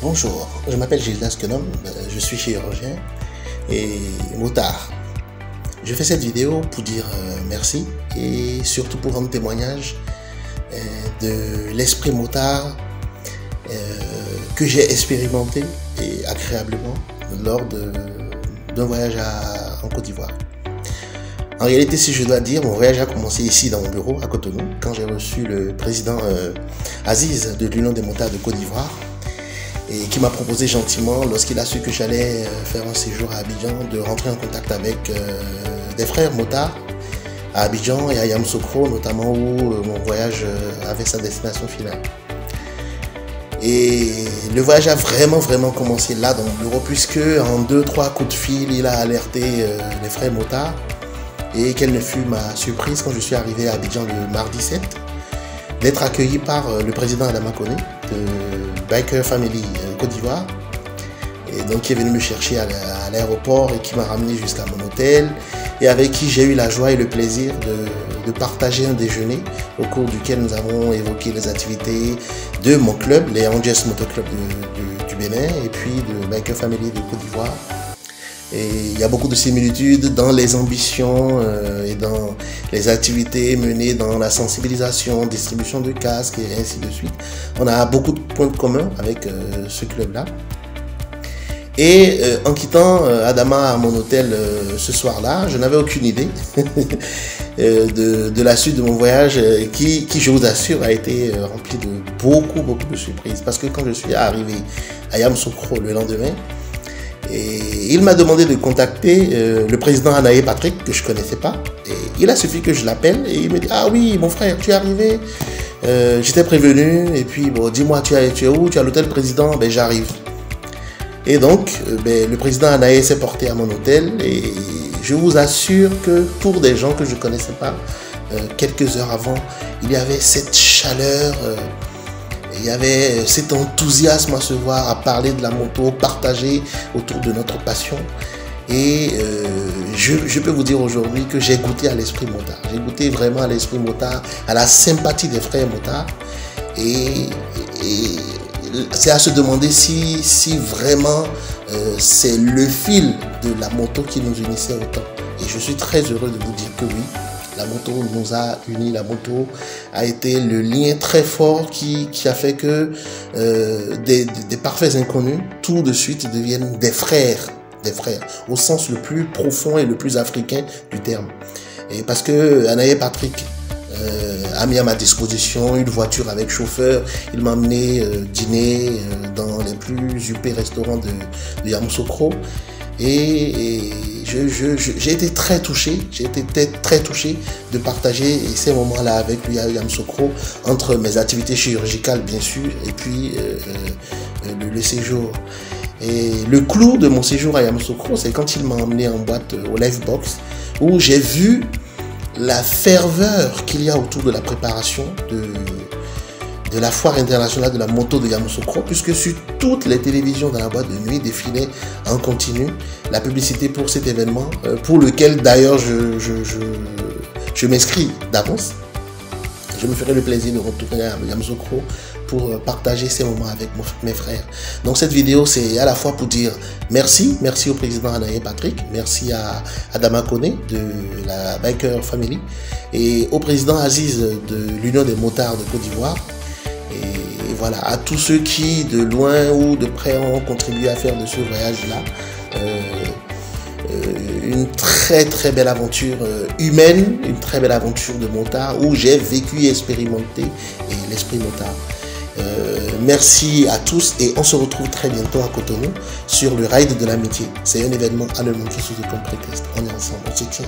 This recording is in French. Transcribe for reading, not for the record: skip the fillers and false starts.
Bonjour, je m'appelle Gildas Kenom, je suis chirurgien et motard. Je fais cette vidéo pour dire merci et surtout pour rendre témoignage de l'esprit motard que j'ai expérimenté et agréablement lors d'un voyage en Côte d'Ivoire. En réalité, si je dois dire, mon voyage a commencé ici dans mon bureau à Cotonou quand j'ai reçu le président Aziz de l'Union des motards de Côte d'Ivoire et qui m'a proposé gentiment, lorsqu'il a su que j'allais faire un séjour à Abidjan, de rentrer en contact avec des frères motards à Abidjan et à Yamoussoukro, notamment où mon voyage avait sa destination finale. Et le voyage a vraiment commencé là dans mon bureau, puisque en 2-3 coups de fil, il a alerté les frères motards. Et quelle ne fut ma surprise quand je suis arrivé à Abidjan le mardi 7, d'être accueilli par le président Adama Kone de Biker Family Côte d'Ivoire, et donc qui est venu me chercher à l'aéroport et qui m'a ramené jusqu'à mon hôtel, et avec qui j'ai eu la joie et le plaisir de partager un déjeuner au cours duquel nous avons évoqué les activités de mon club, les Angels Motor Club du Bénin, et puis de Biker Family de Côte d'Ivoire. Et il y a beaucoup de similitudes dans les ambitions et dans les activités menées dans la sensibilisation, distribution de casques et ainsi de suite. On a beaucoup de points communs avec ce club-là. Et en quittant Adama à mon hôtel ce soir-là, je n'avais aucune idée de la suite de mon voyage qui, je vous assure, a été rempli de beaucoup de surprises. Parce que quand je suis arrivé à Yamoussoukro le lendemain, et il m'a demandé de contacter le président Anaye Patrick, que je ne connaissais pas. Et il a suffi que je l'appelle et il me dit « Ah oui, mon frère, tu es arrivé, j'étais prévenu, et puis bon, dis-moi, tu es où? Tu es à l'hôtel président? » Ben j'arrive. Et donc, le président Anaye s'est porté à mon hôtel et je vous assure que pour des gens que je ne connaissais pas, quelques heures avant, il y avait cette chaleur, il y avait cet enthousiasme à se voir, à parler de la moto, partager autour de notre passion. Et je peux vous dire aujourd'hui que j'ai goûté à l'esprit motard. J'ai goûté vraiment à l'esprit motard, à la sympathie des frères motards. Et c'est à se demander si vraiment c'est le fil de la moto qui nous unissait autant. Et je suis très heureux de vous dire que oui. La moto nous a unis, la moto a été le lien très fort qui a fait que des parfaits inconnus, tout de suite deviennent des frères, au sens le plus profond et le plus africain du terme. Et parce que Anaye Patrick a mis à ma disposition une voiture avec chauffeur, il m'a emmené dîner dans les plus huppés restaurants de Yamoussoukro. Et j'ai été très touché, de partager ces moments-là avec lui à Yamoussoukro, entre mes activités chirurgicales bien sûr, et puis le séjour. Et le clou de mon séjour à Yamoussoukro, c'est quand il m'a emmené en boîte au Livebox, où j'ai vu la ferveur qu'il y a autour de la préparation de la foire internationale de la moto de Yamoussoukro, puisque sur toutes les télévisions dans la boîte de nuit défilait en continu la publicité pour cet événement, pour lequel d'ailleurs je m'inscris d'avance. Je me ferai le plaisir de retourner à Yamoussoukro pour partager ces moments avec mes frères. Donc cette vidéo, c'est à la fois pour dire merci au président Anaye Patrick, merci à Adama Kone de la Biker Family et au président Aziz de l'Union des motards de Côte d'Ivoire. Et voilà, à tous ceux qui, de loin ou de près, ont contribué à faire de ce voyage-là une très belle aventure humaine, une très belle aventure de motard où j'ai vécu et expérimenté l'esprit motard. Merci à tous et on se retrouve très bientôt à Cotonou sur le Ride de l'amitié. C'est un événement à ne manquer sous aucun prétexte. On est ensemble, on se tient.